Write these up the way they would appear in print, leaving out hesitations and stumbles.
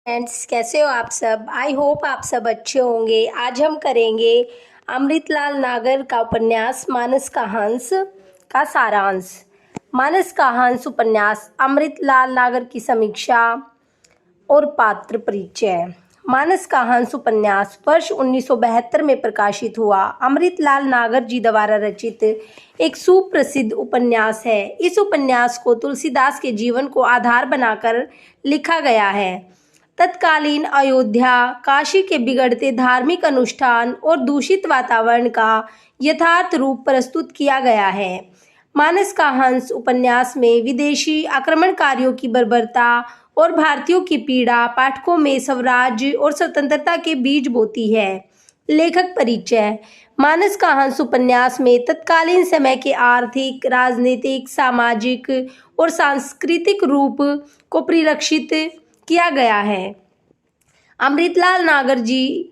Friends, कैसे हो आप सब। आई होप आप सब अच्छे होंगे। आज हम करेंगे अमृतलाल नागर का उपन्यास मानस का हंस का सारांश। मानस का हंस उपन्यास अमृतलाल नागर की समीक्षा और पात्र परिचय। मानस का हंस उपन्यास वर्ष 1972 में प्रकाशित हुआ अमृतलाल नागर जी द्वारा रचित एक सुप्रसिद्ध उपन्यास है। इस उपन्यास को तुलसीदास के जीवन को आधार बनाकर लिखा गया है। तत्कालीन अयोध्या, काशी के बिगड़ते धार्मिक अनुष्ठान और दूषित वातावरण का यथार्थ रूप प्रस्तुत किया गया है। मानस का हंस उपन्यास में विदेशी आक्रमणकारियों की बर्बरता और भारतीयों की पीड़ा पाठकों में स्वराज्य और स्वतंत्रता के बीज बोती है। लेखक परिचय। मानस का हंस उपन्यास में तत्कालीन समय के आर्थिक, राजनीतिक, सामाजिक और सांस्कृतिक रूप को परिलक्षित किया गया है। अमृतलाल नागर जी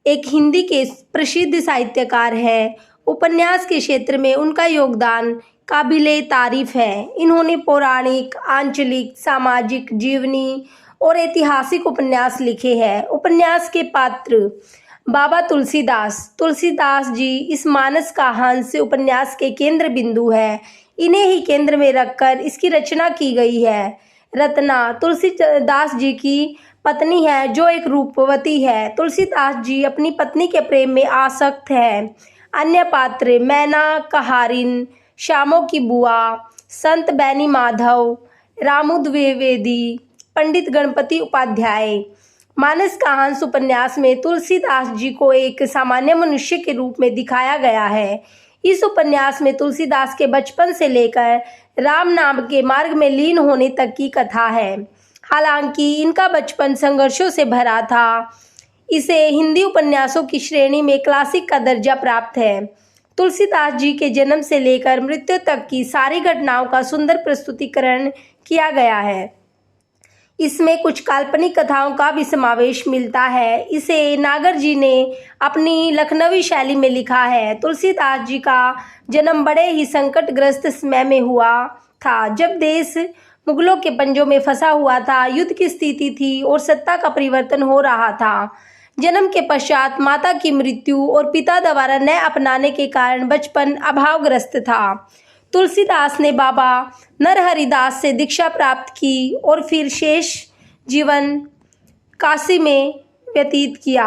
एक हिंदी के प्रसिद्ध साहित्यकार हैं। उपन्यास के क्षेत्र में उनका योगदान काबिले तारीफ है। इन्होंने पौराणिक, आंचलिक, सामाजिक, जीवनी और ऐतिहासिक उपन्यास लिखे हैं। उपन्यास के पात्र। बाबा तुलसीदास जी इस मानस का हंस उपन्यास के केंद्र बिंदु है। इन्हें ही केंद्र में रखकर इसकी रचना की गई है। रत्ना तुलसीदास जी की पत्नी है, जो एक रूपवती है। तुलसीदास जी अपनी पत्नी के प्रेम में आसक्त है। अन्य पात्र मैना कहारिन, श्यामों की बुआ, संत बैनी माधव, रामू द्विवेदी, पंडित गणपति उपाध्याय। मानस का हंस उपन्यास में तुलसीदास जी को एक सामान्य मनुष्य के रूप में दिखाया गया है। इस उपन्यास में तुलसीदास के बचपन से लेकर राम नाम के मार्ग में लीन होने तक की कथा है। हालांकि इनका बचपन संघर्षों से भरा था। इसे हिंदी उपन्यासों की श्रेणी में क्लासिक का दर्जा प्राप्त है। तुलसीदास जी के जन्म से लेकर मृत्यु तक की सारी घटनाओं का सुंदर प्रस्तुतिकरण किया गया है। इसमें कुछ काल्पनिक कथाओं का भी समावेश मिलता है। इसे नागर जी ने अपनी लखनवी शैली में लिखा है। तुलसीदास जी का जन्म बड़े ही संकटग्रस्त समय में हुआ था, जब देश मुगलों के पंजों में फंसा हुआ था। युद्ध की स्थिति थी और सत्ता का परिवर्तन हो रहा था। जन्म के पश्चात माता की मृत्यु और पिता द्वारा न अपनाने के कारण बचपन अभावग्रस्त था। तुलसीदास ने बाबा नरहरिदास से दीक्षा प्राप्त की और फिर शेष जीवन काशी में व्यतीत किया।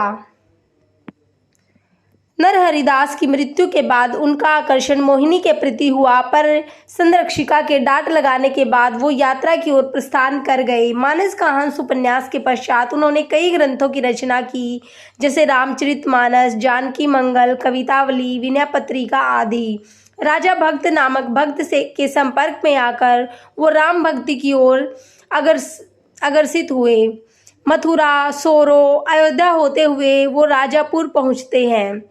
नरहरिदास की मृत्यु के बाद उनका आकर्षण मोहिनी के प्रति हुआ, पर संरक्षिका के डांट लगाने के बाद वो यात्रा की ओर प्रस्थान कर गए। मानस का हंस उपन्यास के पश्चात उन्होंने कई ग्रंथों की रचना की, जैसे रामचरितमानस, जानकी मंगल, कवितावली, विनय पत्रिका आदि। राजा भक्त नामक भक्त से के संपर्क में आकर वो राम भक्ति की ओर अग्रसित हुए। मथुरा, सोरो, अयोध्या होते हुए वो राजापुर पहुंचते हैं।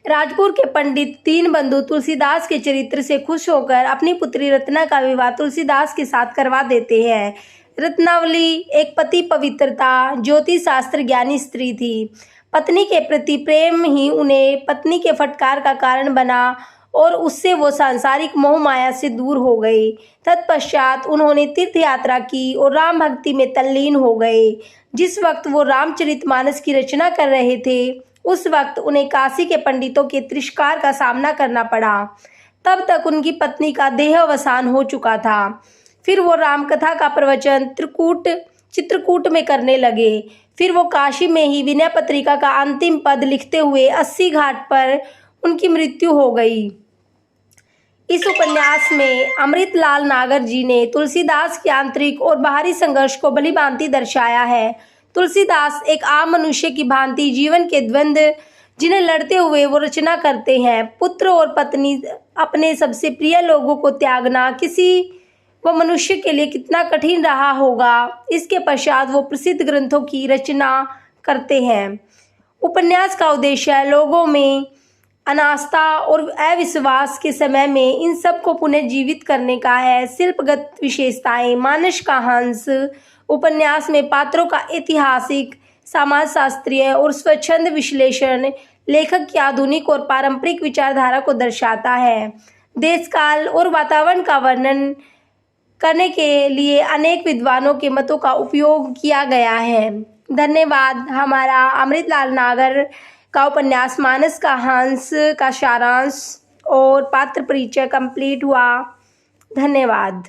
राजपुर के पंडित तीन बंधु तुलसीदास के चरित्र से खुश होकर अपनी पुत्री रत्ना का विवाह तुलसीदास के साथ करवा देते हैं। रत्नावली एक पति पवित्रता, ज्योतिष शास्त्र ज्ञानी स्त्री थी। पत्नी के प्रति प्रेम ही उन्हें पत्नी के फटकार का कारण बना और उससे वो सांसारिक मोह माया से दूर हो गए। तत्पश्चात उन्होंने तीर्थ यात्रा की और राम भक्ति में तल्लीन हो गए। जिस वक्त वो रामचरितमानस की रचना कर रहे थे, उस वक्त उन्हें काशी के पंडितों के तिरस्कार का सामना करना पड़ा। तब तक उनकी पत्नी का देहावसान हो चुका था। फिर वो रामकथा का प्रवचन चित्रकूट में करने लगे। फिर वो काशी में ही विनय पत्रिका का अंतिम पद लिखते हुए 80 घाट पर उनकी मृत्यु हो गई। इस उपन्यास में अमृतलाल नागर जी ने तुलसीदास के आंतरिक और बाहरी संघर्ष को भलीभांति दर्शाया है। तुलसीदास एक आम मनुष्य की भांति जीवन के द्वंद्व जिन्हें लड़ते हुए वो रचना करते हैं। पुत्र और पत्नी, अपने सबसे प्रिय लोगों को त्यागना किसी वो मनुष्य के लिए कितना कठिन रहा होगा। इसके पश्चात वो प्रसिद्ध ग्रंथों की रचना करते हैं। उपन्यास का उद्देश्य लोगों में अनास्था और अविश्वास के समय में इन सब को पुनः जीवित करने का है। शिल्पगत विशेषताएं। मानस का हंस उपन्यास में पात्रों का ऐतिहासिक, समाजशास्त्रीय और स्वच्छंद विश्लेषण लेखक की आधुनिक और पारंपरिक विचारधारा को दर्शाता है। देश काल और वातावरण का वर्णन करने के लिए अनेक विद्वानों के मतों का उपयोग किया गया है। धन्यवाद। हमारा अमृतलाल नागर का उपन्यास मानस का हंस का सारांश और पात्र परिचय कंप्लीट हुआ। धन्यवाद।